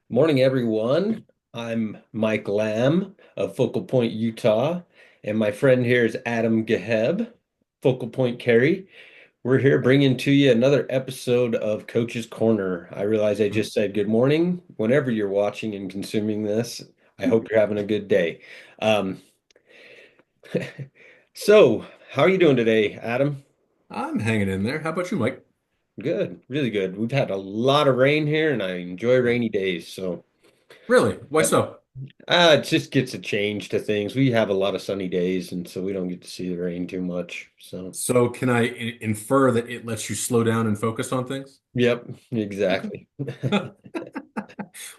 Morning, everyone. I'm Mike Lamb of Focal Point, Utah, and my friend here is Adam Geheb, Focal Point Cary. We're here bringing to you another episode of Coach's Corner. I realize I just said good morning. Whenever you're watching and consuming this, I hope you're having a good day. Um, so, how are you doing today, Adam? I'm hanging in there. How about you, Mike? Good, really good. We've had a lot of rain here, and I enjoy rainy days. So, Really? Why yep. so? It just gets a change to things. We have a lot of sunny days, and so we don't get to see the rain too much. So, So can I infer that it lets you slow down and focus on things? yep, Okay. exactly.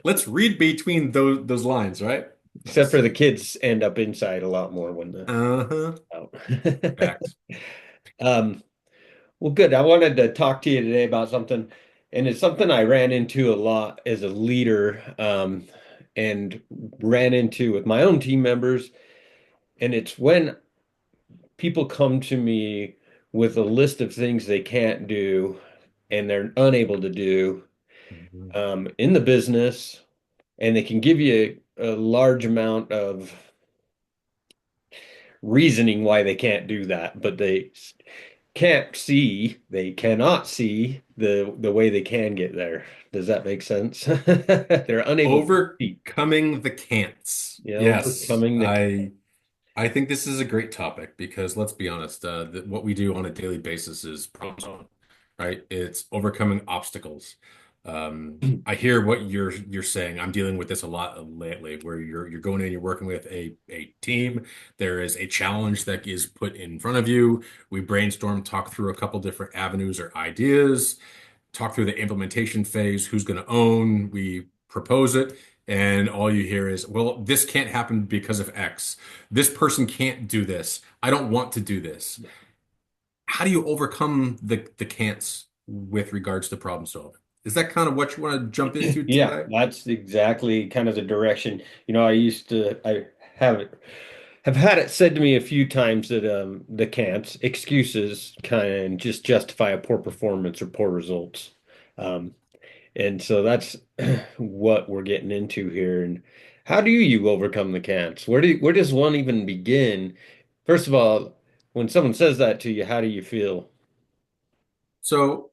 Let's read between those lines, right? Except Nice. for the kids end up inside a lot more when the Uh-huh. out. Facts. Um, well, good. I wanted to talk to you today about something, and it's something I ran into a lot as a leader, and ran into with my own team members. And it's when people come to me with a list of things they can't do and they're unable to do Mhm. in the business, and they can give you a large amount of reasoning why they can't do that, but they cannot see the way they can get there. Does that make sense? They're unable to see, Overcoming the can'ts. Yes, overcoming the. I think this is a great topic because let's be honest, what we do on a daily basis is problem solving, right? It's overcoming obstacles. I hear what you're saying. I'm dealing with this a lot lately, where you're going in, you're working with a team. There is a challenge that is put in front of you. We brainstorm, talk through a couple different avenues or ideas, talk through the implementation phase, who's going to own. We propose it. And all you hear is, well, this can't happen because of X. This person can't do this. I don't want to do this. How do you overcome the can'ts with regards to problem solving? Is that kind of what you want to jump into Yeah, today? that's exactly kind of the direction. I have have had it said to me a few times that the can'ts excuses kind of just justify a poor performance or poor results. Um, and so that's what we're getting into here. And how do you overcome the can'ts? Where does one even begin? First of all, when someone says that to you, how do you feel? So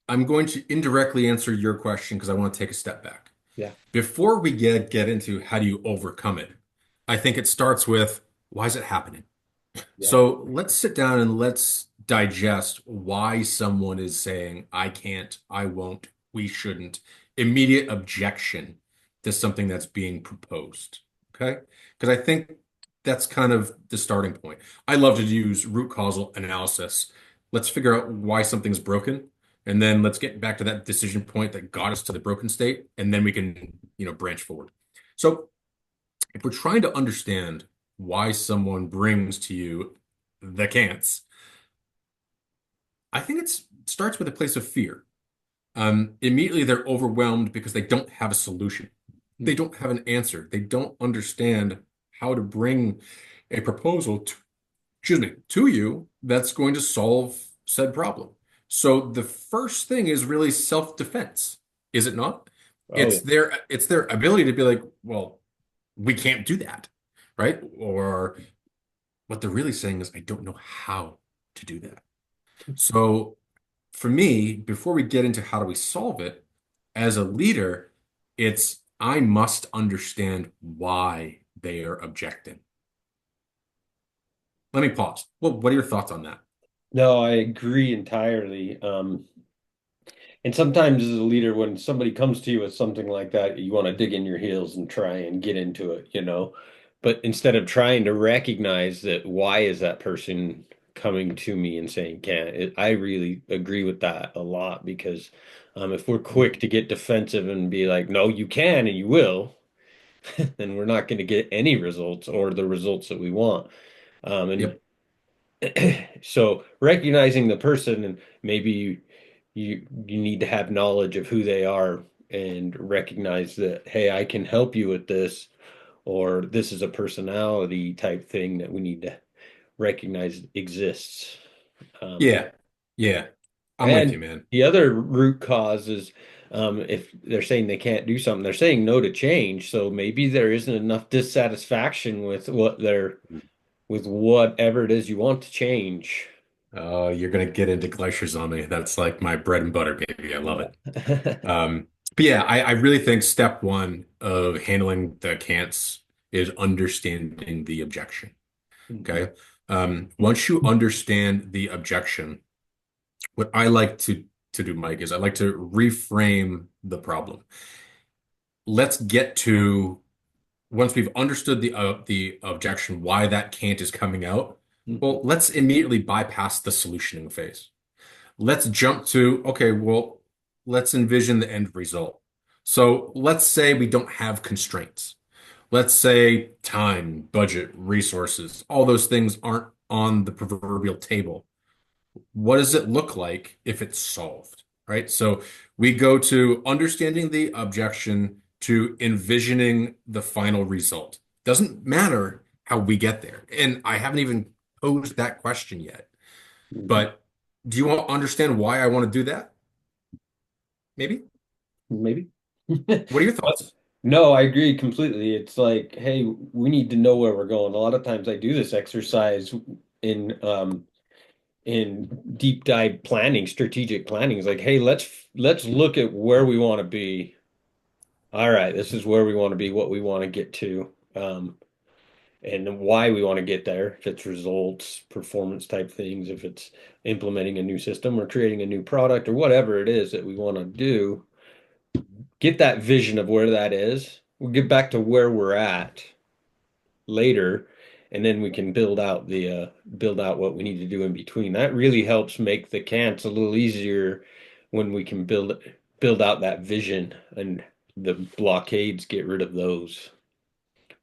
I'm going to indirectly answer your question because I want to take a step back. Yeah. Before we get into how do you overcome it, I think it starts with why is it happening? Yeah. So let's sit down and let's digest why someone is saying, I can't, I won't, we shouldn't. Immediate objection to something that's being proposed. Okay? Because I think that's kind of the starting point. I love to use root causal analysis. Let's figure out why something's broken, and then let's get back to that decision point that got us to the broken state, and then we can, branch forward. So if we're trying to understand why someone brings to you the can'ts, I think it starts with a place of fear. Immediately they're overwhelmed because they don't have a solution. They don't have an answer. They don't understand how to bring a proposal to you that's going to solve said problem. So the first thing is really self-defense, is it not? Oh, yeah. It's their ability to be like, well, we can't do that, right? Or what they're really saying is, I don't know how to do that. So for me, before we get into how do we solve it, as a leader, it's I must understand why they are objecting. Let me pause. Well, what are your thoughts on that? No, I agree entirely. And sometimes as a leader, when somebody comes to you with something like that, you want to dig in your heels and try and get into it. But instead of trying to recognize that why is that person coming to me and saying can't, I really agree with that a lot because if we're quick to get defensive and be like, no, you can and you will, then we're not going to get any results or the results that we want. And Yep. so recognizing the person and maybe you need to have knowledge of who they are and recognize that, hey, I can help you with this, or this is a personality type thing that we need to recognize exists. Um, Yeah. Yeah. I'm with you, and man. the other root cause is If they're saying they can't do something, they're saying no to change. So maybe there isn't enough dissatisfaction with with whatever it is you want to change. You're gonna get into glaciers on me. That's like my bread and butter, baby. I love Yeah. it. But yeah, I really think step one of handling the can'ts is understanding the objection. Mhm. Okay. Once you understand the objection, what I like to do, Mike, is I like to reframe the problem. Let's get to once we've understood the objection, why that can't is coming out. Well, Mhm. let's immediately bypass the solutioning phase. Let's jump to, okay, well, let's envision the end result. So let's say we don't have constraints. Let's say time, budget, resources, all those things aren't on the proverbial table. What does it look like if it's solved, right? So we go to understanding the objection to envisioning the final result. Doesn't matter how we get there. And I haven't even posed that question yet. Mhm. But do you want to understand why I want to do that? Maybe? Maybe. What are your But thoughts? no, I agree completely. It's like, hey, we need to know where we're going. A lot of times I do this exercise in in deep dive planning, strategic planning. It's like, hey, let's look at where we want to be. All right, this is where we want to be, what we want to get to, and why we want to get there. If it's results, performance type things, if it's implementing a new system or creating a new product or whatever it is that we want to do, get that vision of where that is. We'll get back to where we're at later, and then we can build out what we need to do in between. That really helps make the cants a little easier when we can build out that vision and the blockades, get rid of those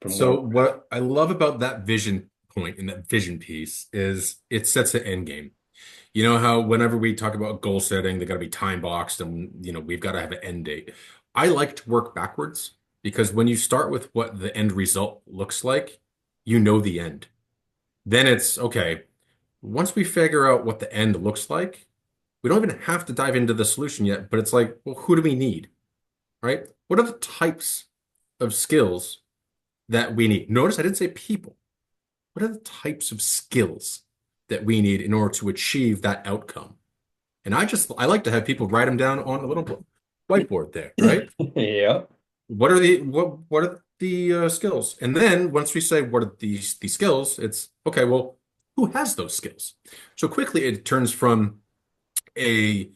from where So we're at. what I love about that vision point and that vision piece is it sets an end game. You know how whenever we talk about goal setting, they got to be time boxed and we've got to have an end date. I like to work backwards because when you start with what the end result looks like, you know the end. Then it's okay. Once we figure out what the end looks like, we don't even have to dive into the solution yet, but it's like, well, who do we need, right? What are the types of skills that we need? Notice I didn't say people. What are the types of skills that we need in order to achieve that outcome? And I like to have people write them down on a little whiteboard there, right? Yeah. What are the skills? And then once we say what are these skills, it's okay, well, who has those skills? So quickly it turns from a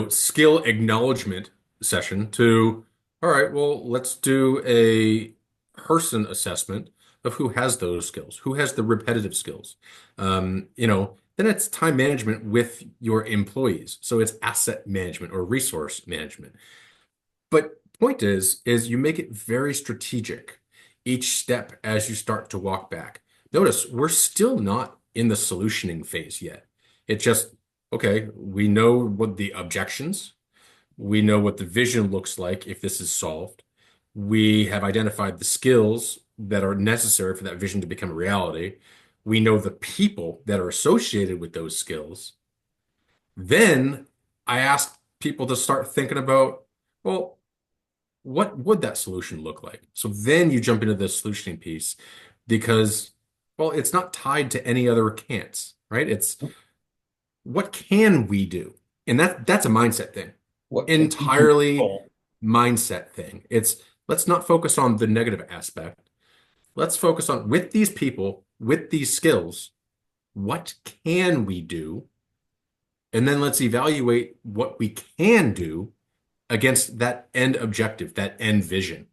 skill acknowledgement session to all right, well, let's do a person assessment of who has those skills, who has the repetitive skills. Then it's time management with your employees. So it's asset management or resource management. But point is you make it very strategic each step as you start to walk back. Notice we're still not in the solutioning phase yet. It's just, okay, we know what the objections, we know what the vision looks like if this is solved. We have identified the skills that are necessary for that vision to become a reality. We know the people that are associated with those skills. Then I ask people to start thinking about, well, what would that solution look like? So then you jump into the solutioning piece because, well, it's not tied to any other can'ts, right? It's what can we do? And that's a mindset thing, What can we entirely control? mindset thing. It's let's not focus on the negative aspect. Let's focus on with these people, with these skills, what can we do? And then let's evaluate what we can do against that end objective, that end vision.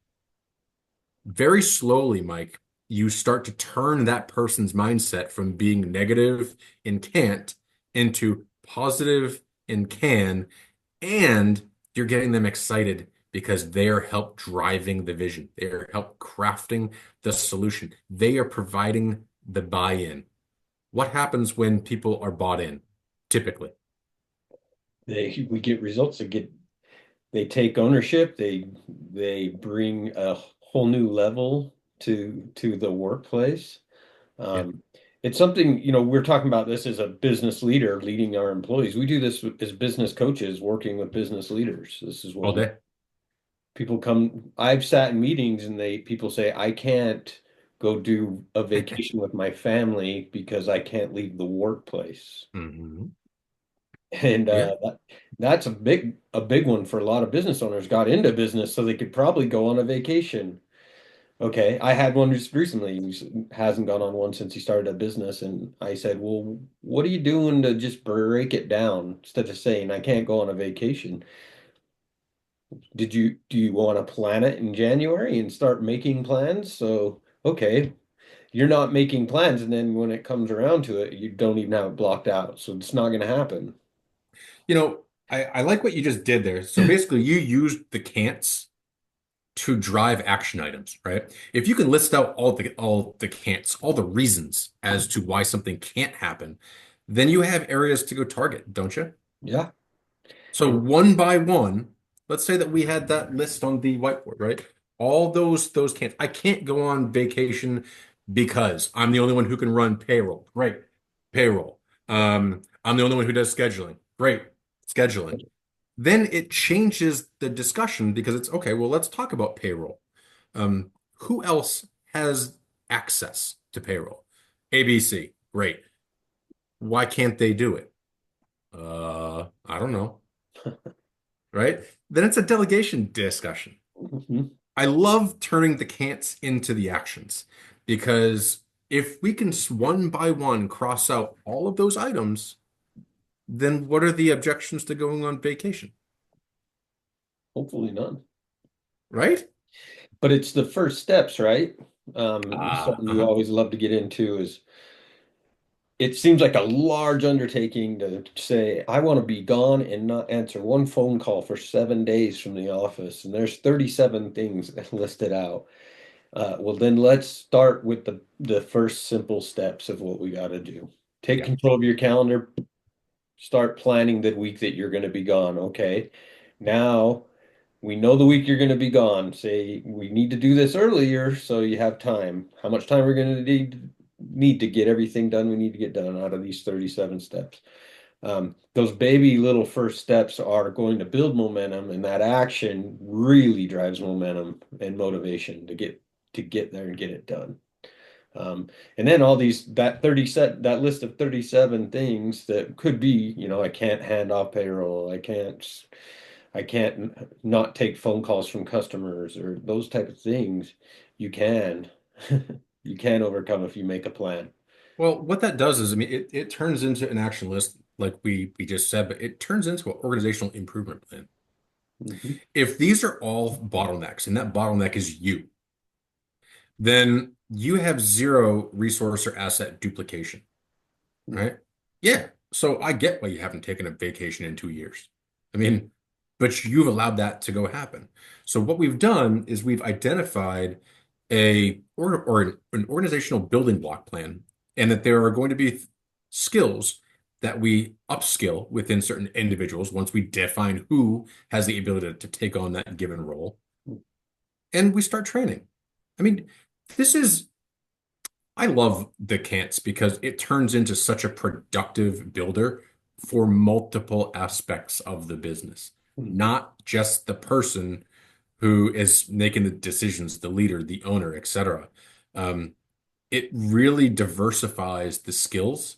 Very slowly, Mike, you start to turn that person's mindset from being negative and can't into positive and can, and you're getting them excited because they are help driving the vision. They are help crafting the solution. They are providing the buy-in. What happens when people are bought in, typically? We get results that get they take ownership, they bring a whole new level to the workplace. Yeah. Um, it's something, we're talking about this as a business leader leading our employees. We do this as business coaches working with business leaders. This is what all we day. people come. I've sat in meetings and people say, I can't go do a vacation with my family because I can't leave the workplace. Hmm. And Yeah. that's a big one for a lot of business owners. Got into business so they could probably go on a vacation. Okay, I had one just recently. Hasn't gone on one since he started a business, and I said, "Well, what are you doing to just break it down instead of saying I can't go on a vacation? Do you want to plan it in January and start making plans?" So, okay, you're not making plans, and then when it comes around to it, you don't even have it blocked out, so it's not going to happen. I like what you just did there. So basically, you used the can'ts to drive action items, right? If you can list out all the can'ts, all the reasons as to why something can't happen, then you have areas to go target, don't you? Yeah. So one by one, let's say that we had that list on the whiteboard, right? All those can't. I can't go on vacation because I'm the only one who can run payroll. Great. Payroll. I'm the only one who does scheduling. Great. Scheduling. Then it changes the discussion because it's okay, well, let's talk about payroll. Who else has access to payroll? ABC. Great. Why can't they do it? I don't know. Right? Then it's a delegation discussion. Mhm. I love turning the can'ts into the actions because if we can one by one cross out all of those items, then what are the objections to going on vacation? Hopefully none. Right? But it's the first steps, right? Ah, Something you uh-huh. always love to get into is it seems like a large undertaking to say, I want to be gone and not answer one phone call for 7 days from the office. And there's 37 things listed out. Well, then let's start with the first simple steps of what we got to do. Take Yeah. control of your calendar, start planning the week that you're going to be gone. Okay. Now we know the week you're going to be gone. Say we need to do this earlier so you have time. How much time we're going to need to get everything done we need to get done out of these 37 steps. Those baby little first steps are going to build momentum, and that action really drives momentum and motivation to get there and get it done. Um, and then all these that list of 37 things that could be, I can't hand off payroll, I can't not take phone calls from customers or those type of things. You can you can overcome if you make a plan. Well, what that does is, I mean, it turns into an action list, like we just said, but it turns into an organizational improvement plan. Mhm. If these are all bottlenecks, and that bottleneck is you, then you have zero resource or asset duplication, right? Yeah. So I get why you haven't taken a vacation in 2 years. I mean, but you've allowed that to go happen. So what we've done is we've identified an organizational building block plan, and that there are going to be skills that we upskill within certain individuals once we define who has the ability to take on that given role, and we start training. I mean, this is I love the can'ts because it turns into such a productive builder for multiple aspects of the business, Mhm. not just the person who is making the decisions, the leader, the owner, etc. Um, it really diversifies the skills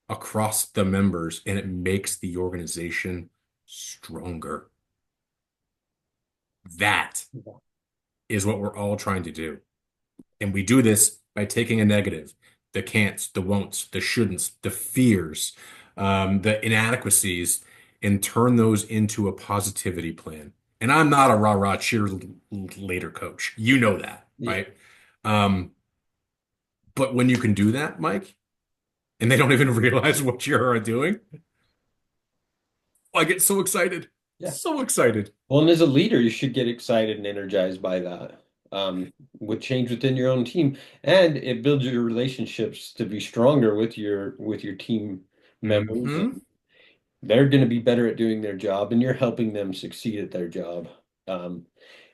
across the members and it makes the organization stronger. That is what we're all trying to do. And we do this by taking a negative, the can'ts, the won'ts, the shouldn'ts, the fears, the inadequacies, and turn those into a positivity plan. And I'm not a rah-rah cheerleader coach. You know that, Yeah. right? Um, but when you can do that, Mike, and they don't even realize what you're doing, I get so excited. Yeah. So excited. Well, and as a leader, you should get excited and energized by that. With change within your own team, and it builds your relationships to be stronger with your team members, and Hmm. they're going to be better at doing their job, and you're helping them succeed at their job. Um,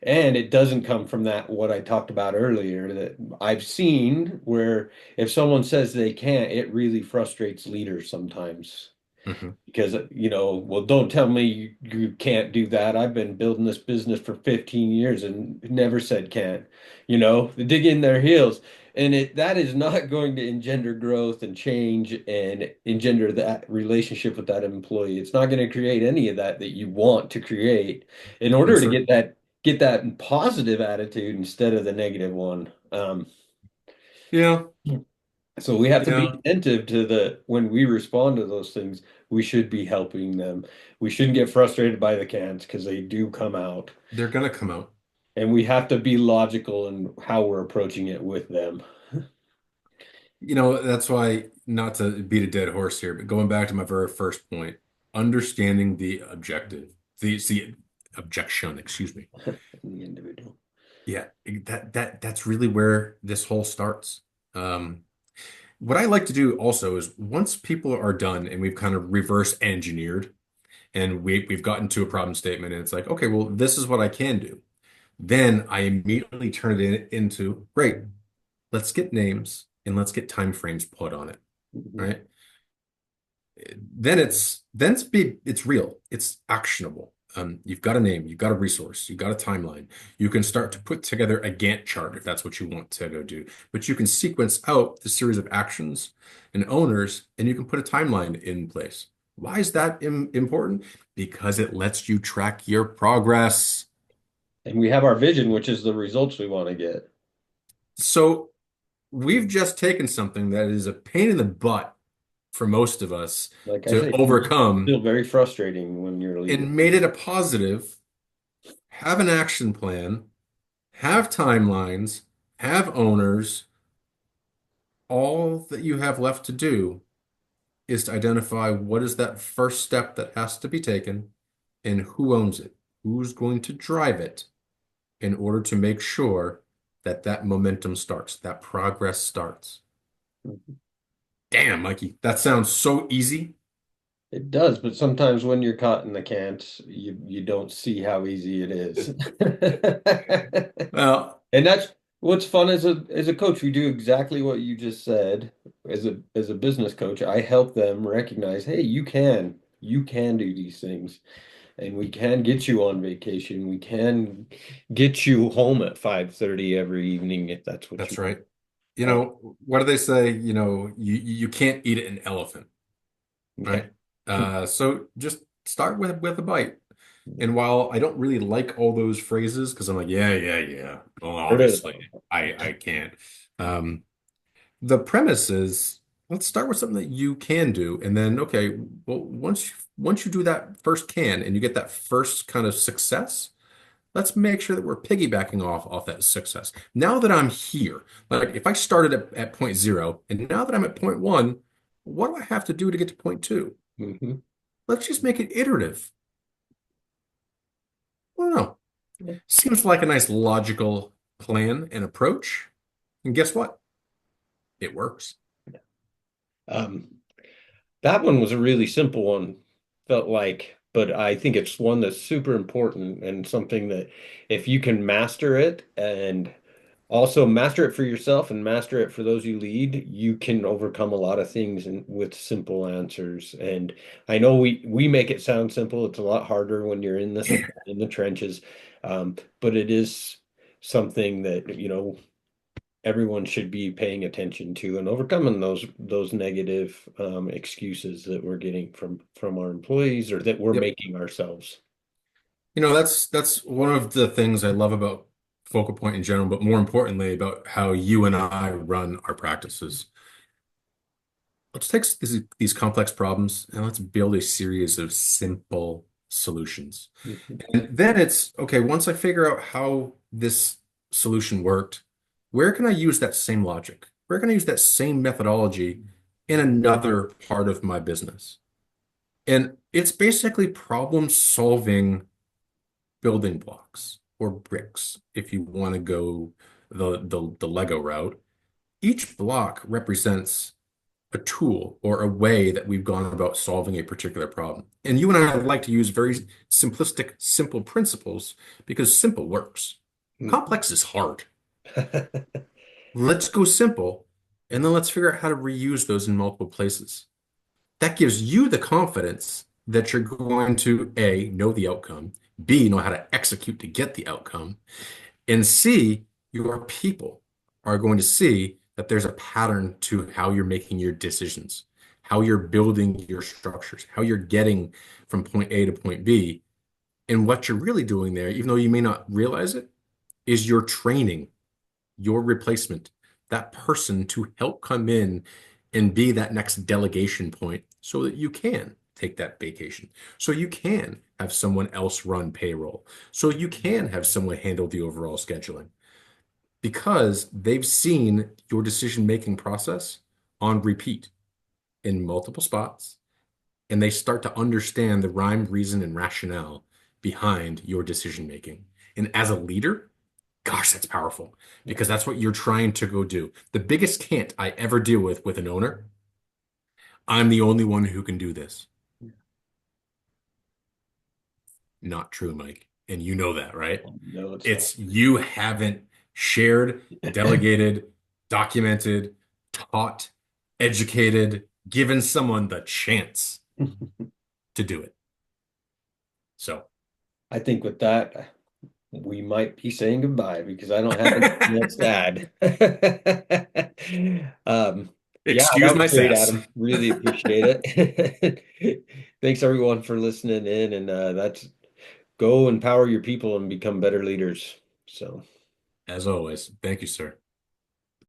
And it doesn't come from that, what I talked about earlier, that I've seen where if someone says they can't, it really frustrates leaders sometimes. Mhm. Because, well, don't tell me you can't do that. I've been building this business for 15 years and never said can't. They dig in their heels. And that is not going to engender growth and change and engender that relationship with that employee. It's not going to create any of that you want to create in No, order to sir. get that positive attitude instead of the negative one. Yeah, So we have to be yeah, attentive to when we respond to those things, we should be helping them. We shouldn't get frustrated by the cans because they do come out. they're gonna come out. And we have to be logical in how we're approaching it with them. That's why, not to beat a dead horse here, but going back to my very first point, understanding the objective, the objection, excuse me. The individual. Yeah, that's really where this whole starts. Um, what I like to do also is once people are done and we've kind of reverse engineered and we've gotten to a problem statement and it's like, okay, well, this is what I can do. Then I immediately turn it into, great, let's get names and let's get time frames put on it, Mhm. right? Then it's real. It's actionable. You've got a name, you've got a resource, you've got a timeline. You can start to put together a Gantt chart if that's what you want to go do. But you can sequence out the series of actions and owners, and you can put a timeline in place. Why is that important? Because it lets you track your progress. And we have our vision, which is the results we want to get. So we've just taken something that is a pain in the butt for most of us Like I to say, it can be overcome still very frustrating when you're a leader. and made it a positive, have an action plan, have timelines, have owners. All that you have left to do is to identify what is that first step that has to be taken and who owns it, who's going to drive it in order to make sure that that momentum starts, that progress starts. Damn, Mikey, that sounds so easy. It does, but sometimes when you're caught in the can't, you don't see how easy it is. Well, And that's what's fun as a coach. We do exactly what you just said. As a business coach, I help them recognize, hey, you can do these things, and we can get you on vacation. We can get you home at 5:30 every evening if that's what you that's right. want. What do they say? You can't eat an elephant, Yeah. right? So just start with a bite. And while I don't really like all those phrases, because I'm like, yeah, yeah, yeah. Well, Heard of obviously, them. I can't. Um, the premise is let's start with something that you can do, and then okay, well, once you do that first can and you get that first kind of success, let's make sure that we're piggybacking off that success. Now that I'm here, like if I started at point zero, and now that I'm at point one, what do I have to do to get to point two? Mhm. Let's just make it iterative. I don't know. Seems like a nice logical plan and approach. And guess what? It works. Um, that one was a really simple one, felt like, but I think it's one that's super important and something that if you can master it and also master it for yourself and master it for those you lead, you can overcome a lot of things with simple answers. And I know we make it sound simple. It's a lot harder when you're in the trenches. But it is something that, everyone should be paying attention to and overcoming those negative excuses that we're getting from our employees or that we're Yep. making ourselves. That's one of the things I love about Focal Point in general, but more importantly about how you and I run our practices. Let's take these complex problems and let's build a series of simple solutions. Mhm. And then it's okay, once I figure out how this solution worked, where can I use that same logic? Where can I use that same methodology in another part of my business? And it's basically problem solving building blocks or bricks if you want to go the Lego route. Each block represents a tool or a way that we've gone about solving a particular problem. And you and I like to use very simplistic, simple principles because simple works. Mhm. Complex is hard. Let's go simple, and then let's figure out how to reuse those in multiple places. That gives you the confidence that you're going to A, know the outcome, B, know how to execute to get the outcome, and C, your people are going to see that there's a pattern to how you're making your decisions, how you're building your structures, how you're getting from point A to point B. And what you're really doing there, even though you may not realize it, is you're training your replacement, that person to help come in and be that next delegation point so that you can take that vacation, so you can have someone else run payroll, so you can have someone handle the overall scheduling because they've seen your decision-making process on repeat in multiple spots, and they start to understand the rhyme, reason, and rationale behind your decision making. And as a leader, gosh, that's powerful because that's what you're trying to go do. The biggest can't I ever deal with an owner, I'm the only one who can do this. Not true, Mike. And you know that, right? No, it's not. It's you haven't shared, delegated, documented, taught, educated, given someone the chance to do it. So, I think with that, we might be saying goodbye because I don't have anything else to add. Um, yeah, excuse that was my great, sass. Adam. Really appreciate it. Thanks everyone for listening in, and that's go empower your people and become better leaders. So. As always, thank you, sir.